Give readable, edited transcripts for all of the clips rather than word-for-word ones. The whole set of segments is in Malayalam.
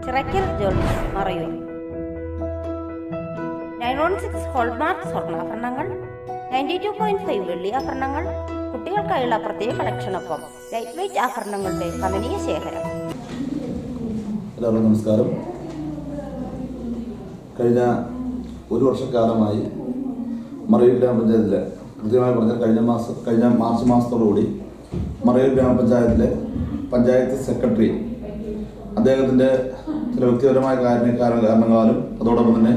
ചിറക്കൽ ജ്വൽസ് മറയൂർ. 916 ഹോൾമാർക്ക് സ്വർണ്ണാഭരണങ്ങൾ, 92.5 വെള്ളി ആഭരണങ്ങൾ, കുട്ടികൾക്കായുള്ള പ്രത്യേക കളക്ഷനൊപ്പം ലൈറ്റ് വെയ്റ്റ് ആഭരണങ്ങളുടെ കമനീയ ശേഖരം. എല്ലാവർക്കും നമസ്കാരം. കഴിഞ്ഞ ഒരു വർഷക്കാലമായി മറയൂർ ഗ്രാമപഞ്ചായത്തിലെ, കൃത്യമായി പറഞ്ഞാൽ കഴിഞ്ഞ മാർച്ച് മാസത്തോടുകൂടി മറയൂർ ഗ്രാമപഞ്ചായത്തിലെ പഞ്ചായത്ത് സെക്രട്ടറി അദ്ദേഹത്തിൻ്റെ ചില വ്യക്തിപരമായ കാരണങ്ങളാലും അതോടൊപ്പം തന്നെ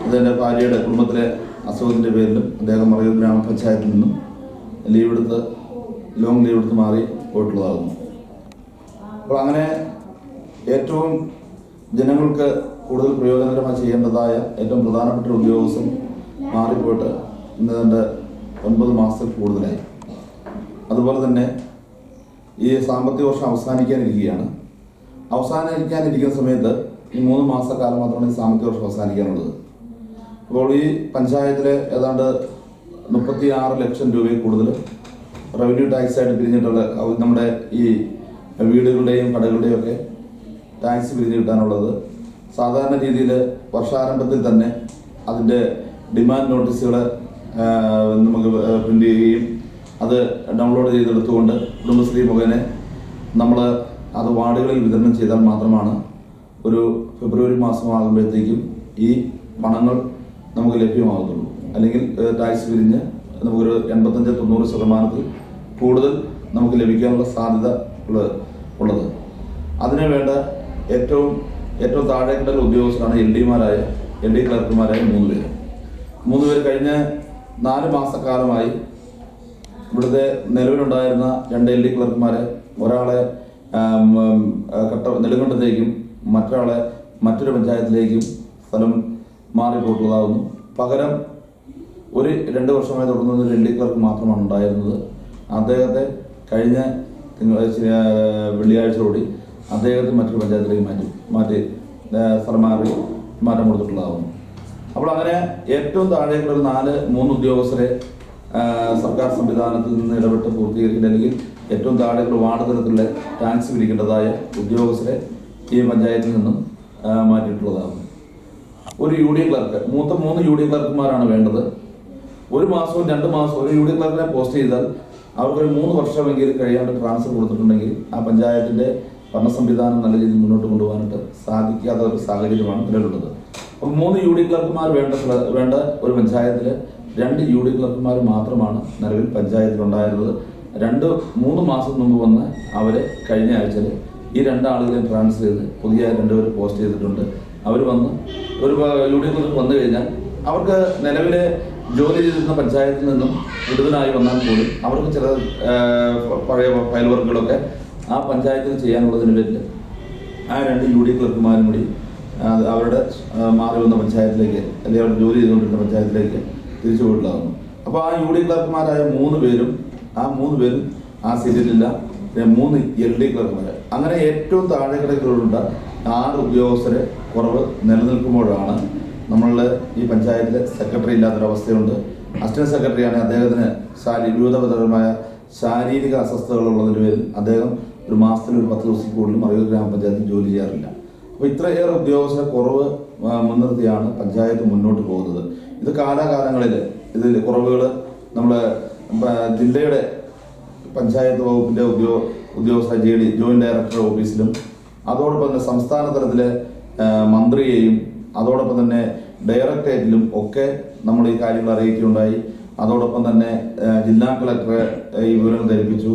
അദ്ദേഹത്തിൻ്റെ ഭാര്യയുടെ കുടുംബത്തിലെ അസുഖത്തിൻ്റെ പേരിലും അദ്ദേഹം മറയൂർ ഗ്രാമപഞ്ചായത്തിൽ നിന്നും ലോങ് ലീവ് എടുത്ത് മാറി പോയിട്ടുള്ളതാകുന്നു. അപ്പോൾ അങ്ങനെ ഏറ്റവും ജനങ്ങൾക്ക് കൂടുതൽ പ്രയോജനകരമായി ചെയ്യേണ്ടതായ ഏറ്റവും പ്രധാനപ്പെട്ട ഉദ്യോഗസ്ഥൻ മാറിപ്പോയിട്ട് ഇന്ന് 9 മാസത്തിൽ കൂടുതലായി. അതുപോലെ തന്നെ ഈ സാമ്പത്തിക വർഷം അവസാനിക്കാനിരിക്കുന്ന സമയത്ത് ഈ 3 മാസക്കാലം മാത്രമാണ് ഈ സാമ്പത്തിക വർഷം അവസാനിക്കാനുള്ളത്. അപ്പോൾ ഈ പഞ്ചായത്തിലെ ഏതാണ്ട് 36 ലക്ഷം രൂപയിൽ കൂടുതൽ റവന്യൂ ടാക്സ് ആയിട്ട് പിരിഞ്ഞിട്ടുള്ള നമ്മുടെ ഈ വീടുകളുടെയും കടകളുടെയും ഒക്കെ ടാക്സ് പിരിഞ്ഞ് കിട്ടാനുള്ളത് സാധാരണ രീതിയിൽ വർഷാരംഭത്തിൽ തന്നെ അതിൻ്റെ ഡിമാൻഡ് നോട്ടീസുകൾ നമുക്ക് പ്രിൻ്റ് ചെയ്യുകയും അത് ഡൗൺലോഡ് ചെയ്തെടുത്തുകൊണ്ട് കുടുംബശ്രീ മുഖേന നമ്മൾ അത് വാർഡുകളിൽ വിതരണം ചെയ്താൽ മാത്രമാണ് ഒരു ഫെബ്രുവരി മാസമാകുമ്പോഴത്തേക്കും ഈ പണങ്ങൾ നമുക്ക് ലഭ്യമാകുന്നുള്ളൂ. അല്ലെങ്കിൽ ടാക്സ് പിരിഞ്ഞ് നമുക്കൊരു 85-90% കൂടുതൽ നമുക്ക് ലഭിക്കാനുള്ള സാധ്യത ഉള്ളത്. അതിനു വേണ്ട ഏറ്റവും താഴേക്കിടൽ ഉദ്യോഗസ്ഥരാണ് എൽ ഡി ക്ലർക്കുമാരായ 3 പേര് കഴിഞ്ഞ 4 മാസക്കാലമായി ഇവിടുത്തെ നിലവിലുണ്ടായിരുന്ന 2 LD ക്ലർക്കുമാരെ ഒരാളെ നെടുങ്കണ്ടത്തേക്കും മറ്റൊരാളെ മറ്റൊരു പഞ്ചായത്തിലേക്കും സ്ഥലം മാറിപ്പോയിട്ടുള്ളതാകുന്നു. പകരം 2 വർഷമായി തുടർന്ന ഒരു LD ക്ലർക്ക് മാത്രമാണ് ഉണ്ടായിരുന്നത്. അദ്ദേഹത്തെ കഴിഞ്ഞ വെള്ളിയാഴ്ചയോടെ അദ്ദേഹത്തെ മറ്റൊരു പഞ്ചായത്തിലേക്ക് മാറ്റി സ്ഥലം മാറ്റം കൊടുത്തിട്ടുള്ളതാകുന്നു. അപ്പോൾ അങ്ങനെ ഏറ്റവും താഴേക്കുള്ള 3 ഉദ്യോഗസ്ഥരെ സർക്കാർ സംവിധാനത്തിൽ നിന്ന് ഇടപെട്ട് പൂർത്തീകരിക്കേണ്ട, അല്ലെങ്കിൽ ഏറ്റവും താഴേക്കുള്ള വാർഡ് തലത്തിലുള്ള ടാക്സ് പിരിക്കേണ്ടതായ ഉദ്യോഗസ്ഥരെ ഈ പഞ്ചായത്തിൽ നിന്നും മാറ്റിയിട്ടുള്ളതാകുന്നു. ഒരു UD ക്ലർക്ക്, 3 UD ക്ലർക്കുമാരാണ് വേണ്ടത്. 1 മാസവും 2 മാസവും ഒരു UD ക്ലർക്കിനെ പോസ്റ്റ് ചെയ്താൽ അവർക്കൊരു 3 വർഷമെങ്കിലും കഴിയാണ്ട് ട്രാൻസ്ഫർ കൊടുത്തിട്ടുണ്ടെങ്കിൽ ആ പഞ്ചായത്തിൻ്റെ ഭരണ സംവിധാനം നല്ല രീതിയിൽ മുന്നോട്ട് കൊണ്ടുപോകാനായിട്ട് സാധിക്കാത്ത ഒരു സാഹചര്യമാണ് നിലവിലുള്ളത്. അപ്പോൾ 3 UD ക്ലർക്കുമാർ വേണ്ട ഒരു പഞ്ചായത്തിൽ 2 UD ക്ലർക്കുമാർ മാത്രമാണ് നിലവിൽ പഞ്ചായത്തിലുണ്ടായിരുന്നത്. 3 മാസം മുമ്പ് വന്ന് അവരെ കഴിഞ്ഞ ആഴ്ചയിൽ ഈ 2 ആളുകളെ ട്രാൻസ്ഫർ ചെയ്ത് പുതിയ 2 പേര് പോസ്റ്റ് ചെയ്തിട്ടുണ്ട്. അവർ വന്ന് ഒരു UD ക്ലർക്ക് വന്നു കഴിഞ്ഞാൽ അവർക്ക് നിലവിലെ ജോലി ചെയ്തിരുന്ന പഞ്ചായത്തിൽ നിന്നും വിടുതലായി വന്നാൽ പോലും അവർക്ക് ചില പഴയ ഫയൽ വർക്കുകളൊക്കെ ആ പഞ്ചായത്തിൽ ചെയ്യാനുള്ളതിന് പേരിൽ ആ 2 UD ക്ലർക്കുമാരും കൂടി അവരുടെ മാറി വന്ന പഞ്ചായത്തിലേക്ക്, അല്ലെങ്കിൽ അവർ ജോലി ചെയ്തുകൊണ്ടിരുന്ന പഞ്ചായത്തിലേക്ക് തിരിച്ചു പോയിട്ടുണ്ടാകുന്നു. അപ്പോൾ ആ UD ക്ലർക്കുമാരായ 3 പേരും ആ സീറ്റിലില്ല. 3 LD ക്ലർക്കുമാർ. അങ്ങനെ ഏറ്റവും താഴെക്കിടയിലുള്ള 6 ഉദ്യോഗസ്ഥരെ കുറവ് നിലനിൽക്കുമ്പോഴാണ് നമ്മളുടെ ഈ പഞ്ചായത്തിൽ സെക്രട്ടറി ഇല്ലാത്തൊരവസ്ഥയുണ്ട്. അസിസ്റ്റന്റ് സെക്രട്ടറിയാണ്. അദ്ദേഹത്തിന് വിവിധതരമായ ശാരീരിക അസ്വസ്ഥതകളുള്ളതിന് പേരിൽ അദ്ദേഹം ഒരു മാസത്തിൽ ഒരു 10 ദിവസം കൂടുതൽ മറയൂർ ഗ്രാമപഞ്ചായത്തിൽ ജോലി ചെയ്യാറില്ല. അപ്പോൾ ഇത്രയേറെ ഉദ്യോഗസ്ഥരെ കുറവ് മുൻനിർത്തിയാണ് പഞ്ചായത്ത് മുന്നോട്ട് പോകുന്നത്. ഇത് കാലാകാലങ്ങളിൽ ഇതിൽ കുറവുകൾ നമ്മുടെ ജില്ലയുടെ പഞ്ചായത്ത് വകുപ്പിൻ്റെ ഉദ്യോഗസ്ഥ ജോയിന്റ് ഡയറക്ടർ ഓഫീസിലും അതോടൊപ്പം തന്നെ സംസ്ഥാന തലത്തിലെ മന്ത്രിയെയും അതോടൊപ്പം തന്നെ ഡയറക്ടറേറ്റിലും ഒക്കെ നമ്മൾ ഈ കാര്യങ്ങൾ അറിയിക്കുകയുണ്ടായി. അതോടൊപ്പം തന്നെ ജില്ലാ കളക്ടറെ ഈ വിവരങ്ങൾ ധരിപ്പിച്ചു.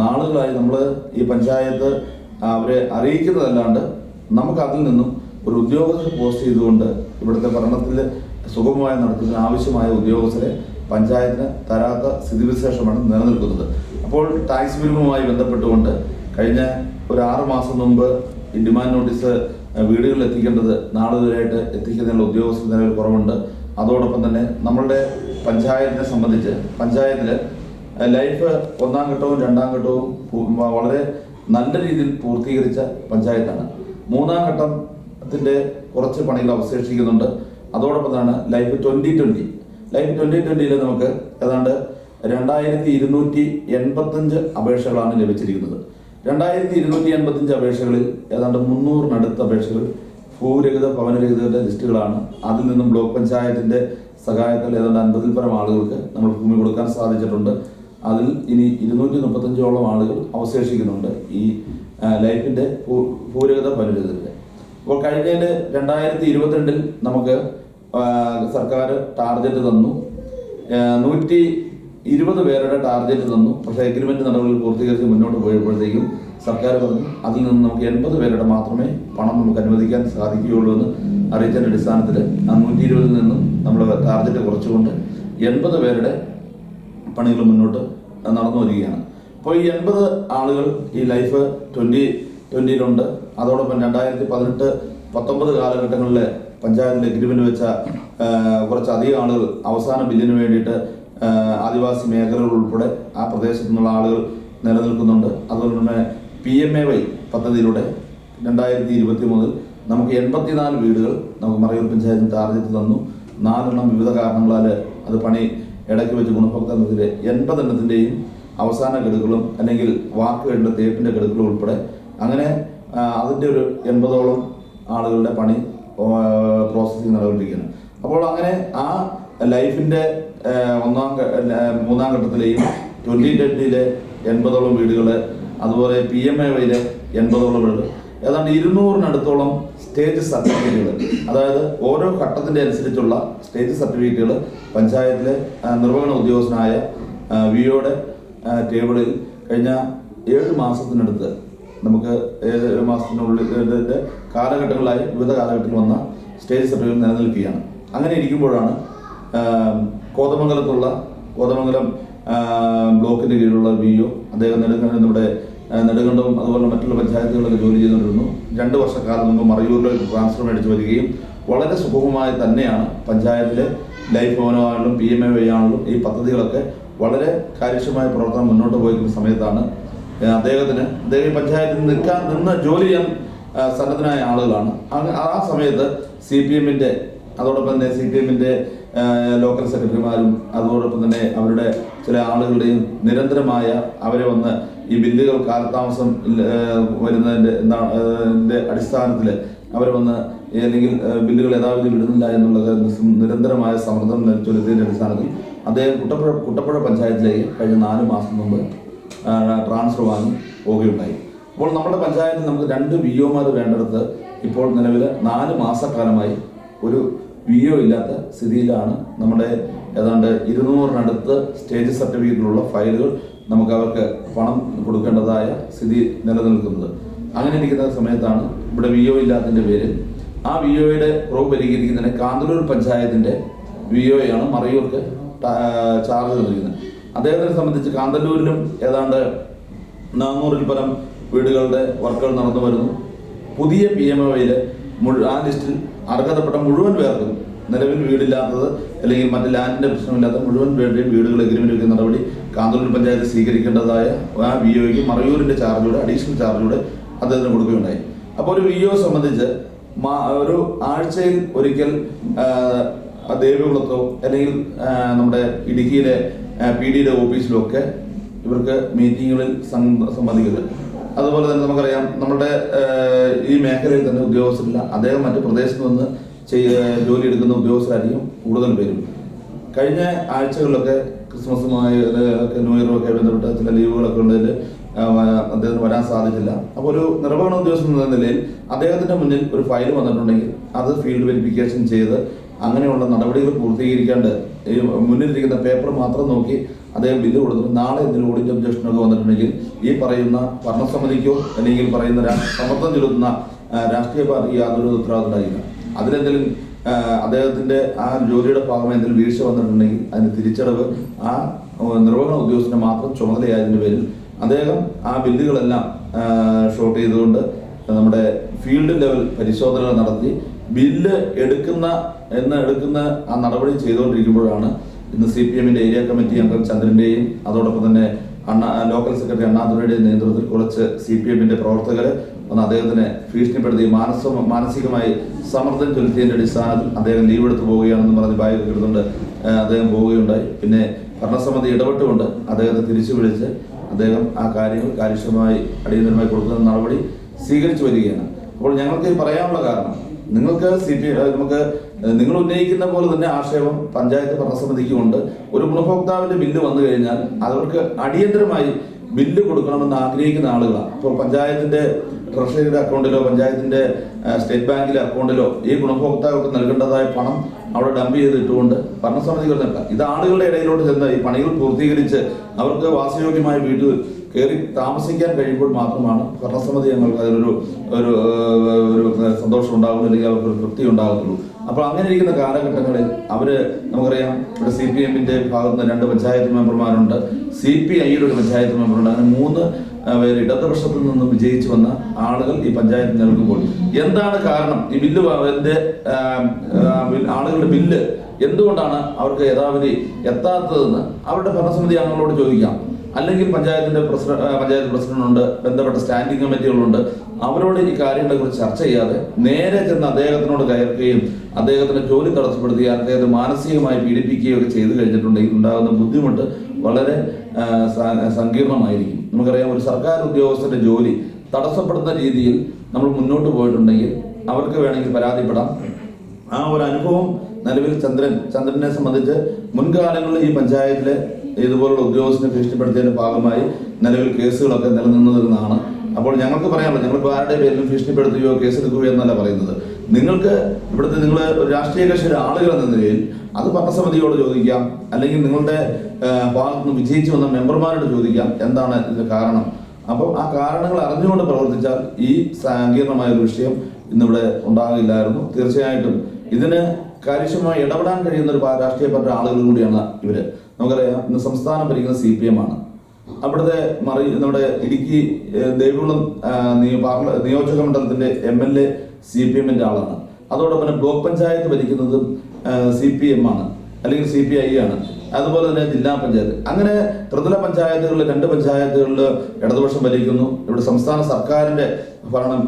നാളുകളായി നമ്മൾ ഈ പഞ്ചായത്ത് അവരെ അറിയിക്കുന്നതല്ലാണ്ട് നമുക്ക് അതിൽ നിന്നും ഒരു ഉദ്യോഗസ്ഥരെ പോസ്റ്റ് ചെയ്തുകൊണ്ട് ഇവിടുത്തെ ഭരണത്തിൽ സുഗമമായി നടത്തുന്നതിന് ആവശ്യമായ ഉദ്യോഗസ്ഥരെ പഞ്ചായത്തിന് തരാത്ത സ്ഥിതിവിശേഷമാണ് നിലനിൽക്കുന്നത്. അപ്പോൾ ടാക്സ് പിരിവുമായി ബന്ധപ്പെട്ടുകൊണ്ട് കഴിഞ്ഞ ഒരു 6 മാസം മുമ്പ് ഈ ഡിമാൻഡ് നോട്ടീസ് വീടുകളിൽ എത്തിക്കേണ്ടത് നാളുകളിലായിട്ട് എത്തിക്കുന്നതിനുള്ള ഉദ്യോഗസ്ഥർ നിലവിൽ കുറവുണ്ട്. അതോടൊപ്പം തന്നെ നമ്മളുടെ പഞ്ചായത്തിനെ സംബന്ധിച്ച് പഞ്ചായത്തിൽ ലൈഫ് 1ാം ഘട്ടവും 2ാം ഘട്ടവും വളരെ നല്ല രീതിയിൽ പൂർത്തീകരിച്ച പഞ്ചായത്താണ്. 3ാം ഘട്ടത്തിൻ്റെ കുറച്ച് പണികൾ അവശേഷിക്കുന്നുണ്ട്. അതോടൊപ്പം തന്നെ ലൈഫ് 2020 നമുക്ക് ഏതാണ്ട് 2285 അപേക്ഷകളാണ് ലഭിച്ചിരിക്കുന്നത്. 2285 അപേക്ഷകളിൽ ഏതാണ്ട് 300-നടുത്ത അപേക്ഷകൾ ഭൂരഹിത ഭവനരഹിതരുടെ ലിസ്റ്റുകളാണ്. അതിൽ നിന്നും ബ്ലോക്ക് പഞ്ചായത്തിന്റെ സഹായത്തിൽ ഏതാണ്ട് 50-ൽ പരം ആളുകൾക്ക് നമ്മൾ ഭൂമി കൊടുക്കാൻ സാധിച്ചിട്ടുണ്ട്. അതിൽ ഇനി 235ഓളം ആളുകൾ അവശേഷിക്കുന്നുണ്ട് ഈ ലൈഫിന്റെ ഭൂരഹിത ഭവനരഹിതരുടെ. അപ്പോൾ കഴിഞ്ഞതിൽ 2022 നമുക്ക് സർക്കാർ ടാർഗറ്റ് തന്നു, 120 പേരുടെ ടാർഗറ്റ് തന്നു. പക്ഷേ എഗ്രിമെന്റ് നടപടികൾ പൂർത്തീകരിച്ച് മുന്നോട്ട് പോയപ്പോഴത്തേക്കും സർക്കാർ പറഞ്ഞു അതിൽ നിന്ന് നമുക്ക് 80 പേരുടെ മാത്രമേ പണം നമുക്ക് അനുവദിക്കാൻ സാധിക്കുകയുള്ളൂ എന്ന് അറിയിച്ചതിന്റെ അടിസ്ഥാനത്തിൽ ആ 120-ൽ നിന്നും നമ്മൾ ടാർഗറ്റ് കുറച്ചുകൊണ്ട് 80 പേരുടെ പണികൾ മുന്നോട്ട് നടന്നു വരികയാണ്. അപ്പോൾ ഈ 80 ആളുകൾ ഈ ലൈഫ് 2020-ലുണ്ട്. അതോടൊപ്പം 2018-19 കാലഘട്ടങ്ങളിലെ പഞ്ചായത്തിൽ എഗ്രിമെന്റ് വെച്ച കുറച്ചധികം ആളുകൾ അവസാന ബില്ലിന് വേണ്ടിയിട്ട് ആദിവാസി മേഖലകൾ ഉൾപ്പെടെ ആ പ്രദേശത്തു നിന്നുള്ള ആളുകൾ നിലനിൽക്കുന്നുണ്ട്. അതുപോലെ തന്നെ PMAY പദ്ധതിയിലൂടെ 2020 മുതൽ നമുക്ക് 84 വീടുകൾ നമുക്ക് മറയൂർ പഞ്ചായത്തിന് ടാർഗറ്റ് തന്നു. 4 വിവിധ കാരണങ്ങളാൽ അത് പണി ഇടയ്ക്ക് വെച്ച് ഗുണഭോക്താവിനെതിരെ 80 എണ്ണത്തിൻ്റെയും അവസാന ഗഡുക്കളും അല്ലെങ്കിൽ വാക്കുകളുടെ തേപ്പിന്റെ ഗഡുക്കളും ഉൾപ്പെടെ അങ്ങനെ അതിൻ്റെ ഒരു 80ഓളം ആളുകളുടെ പണി പ്രോസസ്സിംഗ് നടന്നുകൊണ്ടിരിക്കുകയാണ്. അപ്പോൾ അങ്ങനെ ആ ലൈഫിന്റെ 3-ാം ഘട്ടത്തിലെയും 2020-ലെ 80ഓളം വീടുകൾ, അതുപോലെ PMAY-ലെ 80ഓളം വീടുകൾ, ഏതാണ്ട് 200-നടുത്തോളം സ്റ്റേജ് സർട്ടിഫിക്കറ്റുകൾ, അതായത് ഓരോ ഘട്ടത്തിന്റെ അനുസരിച്ചുള്ള സ്റ്റേജ് സർട്ടിഫിക്കറ്റുകൾ പഞ്ചായത്തിലെ നിർവഹണ ഉദ്യോഗസ്ഥനായ വിഒയുടെ ടേബിളിൽ കഴിഞ്ഞ 7 മാസത്തിനടുത്ത് നമുക്ക് 7 മാസത്തിനുള്ളിൽ കാലഘട്ടങ്ങളായി വിവിധ കാലഘട്ടത്തിൽ വന്ന സ്റ്റേജ് സർട്ടിഫിക്കറ്റ് നിലനിൽക്കുകയാണ്. അങ്ങനെ ഇരിക്കുമ്പോഴാണ് കോതമംഗലം ബ്ലോക്കിന്റെ കീഴിലുള്ള വിഒ അദ്ദേഹം നമ്മുടെ നെടുങ്കണ്ടവും അതുപോലെ മറ്റുള്ള പഞ്ചായത്തുകളിലൊക്കെ ജോലി ചെയ്തുകൊണ്ടിരുന്നു. 2 വർഷക്കാലം മുമ്പ് മറയൂരിൽ ട്രാൻസ്ഫർ മേടിച്ചു വരികയും വളരെ സുഗമമായി തന്നെയാണ് പഞ്ചായത്തിലെ ലൈഫ് ഭവനമാണെങ്കിലും PMAY ആണെങ്കിലും ഈ പദ്ധതികളൊക്കെ വളരെ കാര്യക്ഷമമായ പ്രവർത്തനം മുന്നോട്ട് പോയിരിക്കുന്ന സമയത്താണ് അദ്ദേഹം ഈ പഞ്ചായത്തിൽ നിന്ന് ജോലി ചെയ്യാൻ സന്നദ്ധനായ ആളുകളാണ്. ആ സമയത്ത് CPM-ന്റെ അതോടൊപ്പം തന്നെ CPM-ന്റെ ലോക്കൽ സെക്രട്ടറിമാരും അതോടൊപ്പം തന്നെ അവരുടെ ചില ആളുകളുടെയും നിരന്തരമായ അവരെ വന്ന് ഈ ബില്ലുകൾ കാലതാമസം വരുന്നതിന്റെ അടിസ്ഥാനത്തിൽ അവർ വന്ന് അല്ലെങ്കിൽ ബില്ലുകൾ യഥാവിധി വിടുന്നില്ല എന്നുള്ളത് നിരന്തരമായ സമ്മർദ്ദം ചെലുത്തിയതിന്റെ അടിസ്ഥാനത്തിൽ അദ്ദേഹം കുട്ടപ്പുഴ പഞ്ചായത്തിലേക്ക് കഴിഞ്ഞ 4 മാസം മുമ്പ് ട്രാൻസ്ഫർ വാങ്ങി പോവുകയുണ്ടായി. അപ്പോൾ നമ്മുടെ പഞ്ചായത്തിൽ നമുക്ക് 2 വിഒമാർ വേണ്ടിടത്ത് ഇപ്പോൾ നിലവിൽ 4 മാസക്കാലമായി ഒരു വിഒ ഇല്ലാത്ത സ്ഥിതിയിലാണ്. നമ്മുടെ ഏതാണ്ട് 200-നടുത്ത് സ്റ്റേജ് സർട്ടിഫിക്കറ്റിലുള്ള ഫയലുകൾ നമുക്ക് അവർക്ക് പണം കൊടുക്കേണ്ടതായ സ്ഥിതി നിലനിൽക്കുന്നത്. അങ്ങനെ ഇരിക്കുന്ന സമയത്താണ് ഇവിടെ വിഒ ഇല്ലാത്തതിന്റെ പേരിൽ ആ വിഒയുടെ കുറവ് പരിഹരിക്കുന്നതിന് കാന്തല്ലൂർ പഞ്ചായത്തിന്റെ വിഒയാണ് മറയൂർക്ക് ചാർജ് നൽകുന്നത്. അദ്ദേഹത്തിനെ സംബന്ധിച്ച് കാന്തല്ലൂരിലും ഏതാണ്ട് 400-ൽ പരം വീടുകളുടെ വർക്കുകൾ നടന്നു വരുന്നു. പുതിയ PMAY-യില് ആ ലിസ്റ്റിൽ അർഹതപ്പെട്ട മുഴുവൻ പേർക്കും നിലവിൽ വീടില്ലാത്തത് അല്ലെങ്കിൽ മറ്റ് ലാൻഡിന്റെ പ്രശ്നമില്ലാത്ത മുഴുവൻ പേരുടെയും വീടുകൾ എഗ്രിമെന്റ് വയ്ക്കുന്ന നടപടി കാന്തല്ലൂർ പഞ്ചായത്ത് സ്വീകരിക്കേണ്ടതായ ആ വിഒയ്ക്ക് മറയൂരിന്റെ ചാർജൂടെ അഡീഷണൽ ചാർജൂടെ അദ്ദേഹത്തിന് കൊടുക്കുകയുണ്ടായി. അപ്പോൾ ഒരു വിഒ സംബന്ധിച്ച് ഒരു ആഴ്ചയിൽ ഒരിക്കൽ ദേവികുളത്തോ അല്ലെങ്കിൽ നമ്മുടെ ഇടുക്കിയിലെ PD-യുടെ ഓഫീസിലൊക്കെ ഇവർക്ക് മീറ്റിങ്ങുകളിൽ സംബന്ധിക്കുന്നത്. അതുപോലെ തന്നെ നമുക്കറിയാം നമ്മുടെ ഈ മേഖലയിൽ തന്നെ ഉദ്യോഗസ്ഥരില്ല. അദ്ദേഹം മറ്റു പ്രദേശത്ത് നിന്ന് ജോലി എടുക്കുന്ന ഉദ്യോഗസ്ഥരായിരിക്കും കൂടുതൽ പേരും. കഴിഞ്ഞ ആഴ്ചകളിലൊക്കെ ക്രിസ്മസുമായി ന്യൂ ഇയറും ഒക്കെ ബന്ധപ്പെട്ട ചില ലീവുകളൊക്കെ ഉള്ളതിൽ അദ്ദേഹത്തിന് വരാൻ സാധിച്ചില്ല. അപ്പോൾ ഒരു നിർവഹണ ഉദ്യോഗസ്ഥൻ എന്ന നിലയിൽ അദ്ദേഹത്തിന്റെ മുന്നിൽ ഒരു ഫയൽ വന്നിട്ടുണ്ടെങ്കിൽ അത് ഫീൽഡ് വെരിഫിക്കേഷൻ ചെയ്ത് അങ്ങനെയുള്ള നടപടികൾ പൂർത്തീകരിക്കാണ്ട് ഈ മുന്നിലിരിക്കുന്ന പേപ്പർ മാത്രം നോക്കി അദ്ദേഹം ബില്ല് കൊടുത്തിട്ട് നാളെ എന്തെങ്കിലും ഓഡിറ്റ് ഒബ്ജക്ഷനൊക്കെ വന്നിട്ടുണ്ടെങ്കിൽ ഈ പറയുന്ന ഭരണസമിതിക്കോ അല്ലെങ്കിൽ പറയുന്ന സമ്മർദ്ദം ചെലുത്തുന്ന രാഷ്ട്രീയ പാർട്ടിക്ക് യാതൊരു ഉത്തരവാദിത്തം ഉണ്ടായില്ല. അതിലെന്തെങ്കിലും അദ്ദേഹത്തിന്റെ ആ ജോലിയുടെ ഭാഗമായി എന്തെങ്കിലും വീഴ്ച വന്നിട്ടുണ്ടെങ്കിൽ അതിന് തിരിച്ചടവ് ആ നിർവഹണ ഉദ്യോഗസ്ഥന്റെ മാത്രം ചുമതലയായതിന്റെ പേരിൽ അദ്ദേഹം ആ ബില്ലുകളെല്ലാം ഷോർട്ട് ചെയ്തുകൊണ്ട് നമ്മുടെ ഫീൽഡ് ലെവൽ പരിശോധനകൾ നടത്തി ബില്ല് എടുക്കുന്ന ആ നടപടി ചെയ്തുകൊണ്ടിരിക്കുമ്പോഴാണ് ഇന്ന് CPM-ന്റെ ഏരിയ കമ്മിറ്റി അംഗം ചന്ദ്രന്റെയും അതോടൊപ്പം തന്നെ ലോക്കൽ സെക്രട്ടറി അണ്ണാദുരയുടെയും നേതൃത്വത്തിൽ കുറച്ച് CPM-ന്റെ പ്രവർത്തകർ വന്ന് അദ്ദേഹത്തിനെ ഭീഷണിപ്പെടുത്തി മാനസികമായി സമ്മർദ്ദം ചെലുത്തിയതിന്റെ അടിസ്ഥാനത്തിൽ അദ്ദേഹം ലീവ് എടുത്തു പോവുകയാണെന്ന് പറഞ്ഞ് ബാഗ് എടുത്തുകൊണ്ട് അദ്ദേഹം പോവുകയുണ്ടായി. പിന്നെ ഭരണസമിതി ഇടപെട്ടുകൊണ്ട് അദ്ദേഹത്തെ തിരിച്ചു വിളിച്ച് അദ്ദേഹം ആ കാര്യങ്ങൾ കാര്യക്ഷമമായി അടിയന്തരമായി കൊടുക്കുന്ന നടപടി സ്വീകരിച്ചു വരികയാണ്. അപ്പോൾ ഞങ്ങൾക്ക് പറയാനുള്ള കാരണം, നിങ്ങൾക്ക് നമുക്ക് നിങ്ങൾ ഉന്നയിക്കുന്ന പോലെ തന്നെ ആക്ഷേപം പഞ്ചായത്ത് ഭരണസമിതിക്കുമുണ്ട്. ഒരു ഗുണഭോക്താവിന്റെ ബില്ല് വന്നു കഴിഞ്ഞാൽ അവർക്ക് അടിയന്തരമായി ബില്ല് കൊടുക്കണമെന്ന് ആഗ്രഹിക്കുന്ന ആളുകളാണ്. ഇപ്പോൾ പഞ്ചായത്തിന്റെ ട്രഷറിയുടെ അക്കൗണ്ടിലോ പഞ്ചായത്തിന്റെ സ്റ്റേറ്റ് ബാങ്കിലെ അക്കൗണ്ടിലോ ഈ ഗുണഭോക്താക്കൾക്ക് നൽകേണ്ടതായ പണം അവിടെ ഡംപ് ചെയ്തിട്ടുകൊണ്ട് ഭരണസമിതി വരുന്നില്ല. ഇത് ആളുകളുടെ ഇടയിലോട്ട് ചെന്ന് ഈ പണികൾ പൂർത്തീകരിച്ച് അവർക്ക് വാസയോഗ്യമായ വീട്ടിൽ കയറി താമസിക്കാൻ കഴിയുമ്പോൾ മാത്രമാണ് ഭരണസമിതി ഞങ്ങൾക്ക് അതിലൊരു ഒരു സന്തോഷം ഉണ്ടാകുള്ളൂ, അല്ലെങ്കിൽ അവർക്ക് ഒരു തൃപ്തി ഉണ്ടാകത്തുള്ളൂ. അപ്പോൾ അങ്ങനെ ഇരിക്കുന്ന കാലഘട്ടങ്ങളിൽ നമുക്കറിയാം, ഇവിടെ CPM-ന്റെ ഭാഗത്ത് നിന്ന് 2 പഞ്ചായത്ത് മെമ്പർമാരുണ്ട്, CPI-യുടെ ഒരു പഞ്ചായത്ത് മെമ്പറുണ്ട്. അങ്ങനെ 3 പേര് ഇടതുപക്ഷത്തിൽ നിന്നും വിജയിച്ചു വന്ന ആളുകൾ ഈ പഞ്ചായത്ത് നൽകുമ്പോൾ എന്താണ് കാരണം? ഈ ബില്ല് ആളുകളുടെ ബില്ല് എന്തുകൊണ്ടാണ് അവർക്ക് യഥാവിധി എത്താത്തതെന്ന് അവരുടെ ഭരണസമിതി അംഗങ്ങളോട് ചോദിക്കാം. അല്ലെങ്കിൽ പഞ്ചായത്ത് പ്രസിഡന്റുണ്ട്, ബന്ധപ്പെട്ട സ്റ്റാൻഡിംഗ് കമ്മിറ്റികളുണ്ട്, അവരോട് ഈ കാര്യങ്ങളെ കുറിച്ച് ചർച്ച ചെയ്യാതെ നേരെ ചെന്ന് അദ്ദേഹത്തിനോട് കയറുകയും അദ്ദേഹത്തിന്റെ ജോലി തടസ്സപ്പെടുത്തുകയും അദ്ദേഹത്തെ മാനസികമായി പീഡിപ്പിക്കുകയും ഒക്കെ ചെയ്തു കഴിഞ്ഞിട്ടുണ്ടെങ്കിൽ ഉണ്ടാകുന്ന ബുദ്ധിമുട്ട് വളരെ സങ്കീർണമായിരിക്കും. നമുക്കറിയാം, ഒരു സർക്കാർ ഉദ്യോഗസ്ഥന്റെ ജോലി തടസ്സപ്പെടുന്ന രീതിയിൽ നമ്മൾ മുന്നോട്ട് പോയിട്ടുണ്ടെങ്കിൽ അവർക്ക് വേണമെങ്കിൽ പരാതിപ്പെടാം. ആ ഒരു അനുഭവം നിലവിൽ ചന്ദ്രനെ സംബന്ധിച്ച് മുൻകാലങ്ങളിൽ ഈ പഞ്ചായത്തിലെ ഇതുപോലുള്ള ഉദ്യോഗസ്ഥനെ ഭീഷണിപ്പെടുത്തിയതിന്റെ ഭാഗമായി നിലവിൽ കേസുകളൊക്കെ നിലനിന്നതാണ്. അപ്പോൾ ഞങ്ങൾക്ക് പറയാനുള്ളത്, ഞങ്ങൾക്ക് ആരുടെ പേരിലും ഭീഷണിപ്പെടുത്തുകയോ കേസെടുക്കുകയോ എന്നല്ല പറയുന്നത്. നിങ്ങൾ ഒരു രാഷ്ട്രീയ കക്ഷിയുടെ ആളുകൾ എന്ന നിലയിൽ അത് ഭരണസമിതിയോട് ചോദിക്കാം, അല്ലെങ്കിൽ നിങ്ങളുടെ ഭാഗത്തുനിന്ന് വിജയിച്ചു വന്ന മെമ്പർമാരോട് ചോദിക്കാം എന്താണ് ഇതിന്റെ കാരണം. അപ്പോൾ ആ കാരണങ്ങൾ അറിഞ്ഞുകൊണ്ട് പ്രവർത്തിച്ചാൽ ഈ സങ്കീർണമായ ഒരു വിഷയം ഇന്നിവിടെ ഉണ്ടാകില്ലായിരുന്നു. തീർച്ചയായിട്ടും ഇതിന് കാര്യക്ഷമമായി ഇടപെടാൻ കഴിയുന്ന ഒരു രാഷ്ട്രീയ പാർട്ടി ആളുകൾ കൂടിയാണ് ഇവര്. നമുക്കറിയാം, ഇന്ന് സംസ്ഥാനം ഭരിക്കുന്ന CPM ആണ്. അവിടുത്തെ നമ്മുടെ ഇടുക്കി ദേവികുളം നിയോജക മണ്ഡലത്തിന്റെ MLA CPM-ന്റെ ആളാണ്. അതോടൊപ്പം ബ്ലോക്ക് പഞ്ചായത്ത് ഭരിക്കുന്നതും CPM ആണ്, അല്ലെങ്കിൽ CPI ആണ്. അതുപോലെ തന്നെ ജില്ലാ പഞ്ചായത്ത്, അങ്ങനെ ത്രിതല പഞ്ചായത്തുകളിൽ 2 പഞ്ചായത്തുകളിൽ ഇടതുപക്ഷം ഭരിക്കുന്നു. ഇവിടെ സംസ്ഥാന സർക്കാരിന്റെ ഭരണം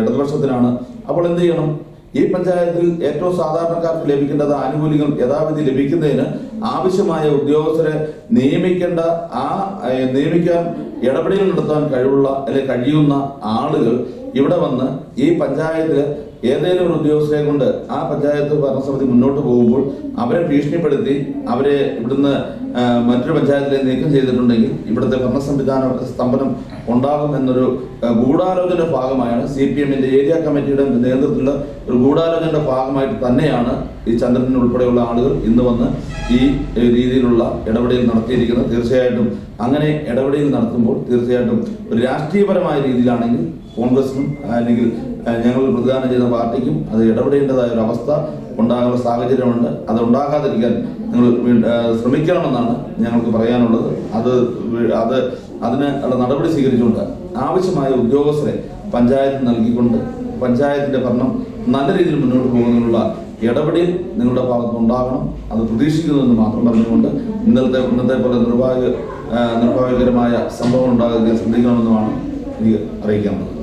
ഇടതുപക്ഷത്തിനാണ്. അപ്പോൾ എന്ത് ചെയ്യണം? ഈ പഞ്ചായത്തിൽ ഏറ്റവും സാധാരണക്കാർക്ക് ലഭിക്കേണ്ടത് ആനുകൂല്യങ്ങൾ യഥാവിധി ലഭിക്കുന്നതിന് ആവശ്യമായ ഉദ്യോഗസ്ഥരെ നിയമിക്കാൻ ഇടപെടൽ നടത്താൻ കഴിയുന്ന ആളുകൾ ഇവിടെ വന്ന് ഈ പഞ്ചായത്തിൽ ഏതെങ്കിലും ഒരു ഉദ്യോഗസ്ഥരെ കൊണ്ട് ആ പഞ്ചായത്ത് ഭരണസമിതി മുന്നോട്ട് പോകുമ്പോൾ അവരെ ഭീഷണിപ്പെടുത്തി അവരെ ഇവിടുന്ന് മറ്റൊരു പഞ്ചായത്തിലെ നീക്കം ചെയ്തിട്ടുണ്ടെങ്കിൽ ഇവിടുത്തെ ഭരണ സ്തംഭനം ഉണ്ടാകുമെന്നൊരു ഗൂഢാലോചനയുടെ ഭാഗമായാണ് CPM-ന്റെ ഏരിയ കമ്മിറ്റിയുടെ നേതൃത്വത്തിലുള്ള ഒരു ഗൂഢാലോചനയുടെ ഭാഗമായിട്ട് തന്നെയാണ് ഈ ചന്ദ്രൻ ഉൾപ്പെടെയുള്ള ആളുകൾ ഇന്ന് വന്ന് ഈ രീതിയിലുള്ള ഇടപെടൽ നടത്തിയിരിക്കുന്നത്. തീർച്ചയായിട്ടും അങ്ങനെ ഇടപെടൽ നടത്തുമ്പോൾ തീർച്ചയായിട്ടും ഒരു രാഷ്ട്രീയപരമായ രീതിയിലാണെങ്കിൽ കോൺഗ്രസിനും അല്ലെങ്കിൽ ഞങ്ങൾ പ്രതിദാനം ചെയ്യുന്ന പാർട്ടിക്കും അത് ഇടപെടേണ്ടതായ ഒരു അവസ്ഥ ഉണ്ടാകാനുള്ള സാഹചര്യമുണ്ട്. അത് ഉണ്ടാകാതിരിക്കാൻ നിങ്ങൾ ശ്രമിക്കണമെന്നാണ് ഞങ്ങൾക്ക് പറയാനുള്ളത്. അതിന് നടപടി സ്വീകരിച്ചുകൊണ്ട് ആവശ്യമായ ഉദ്യോഗസ്ഥരെ പഞ്ചായത്ത് നൽകിക്കൊണ്ട് പഞ്ചായത്തിന്റെ ഭരണം നല്ല രീതിയിൽ മുന്നോട്ട് പോകുന്നതിനുള്ള ഇടപെടൽ നിങ്ങളുടെ ഭാഗത്ത് ഉണ്ടാകണം. അത് പ്രതീക്ഷിക്കുന്നുവെന്ന് മാത്രം പറഞ്ഞുകൊണ്ട് ഇന്നത്തെ പോലെ നിർഭാഗ്യകരമായ സംഭവം ഉണ്ടാകുക ശ്രദ്ധിക്കണമെന്നുമാണ് എനിക്ക് അറിയിക്കാനുള്ളത്.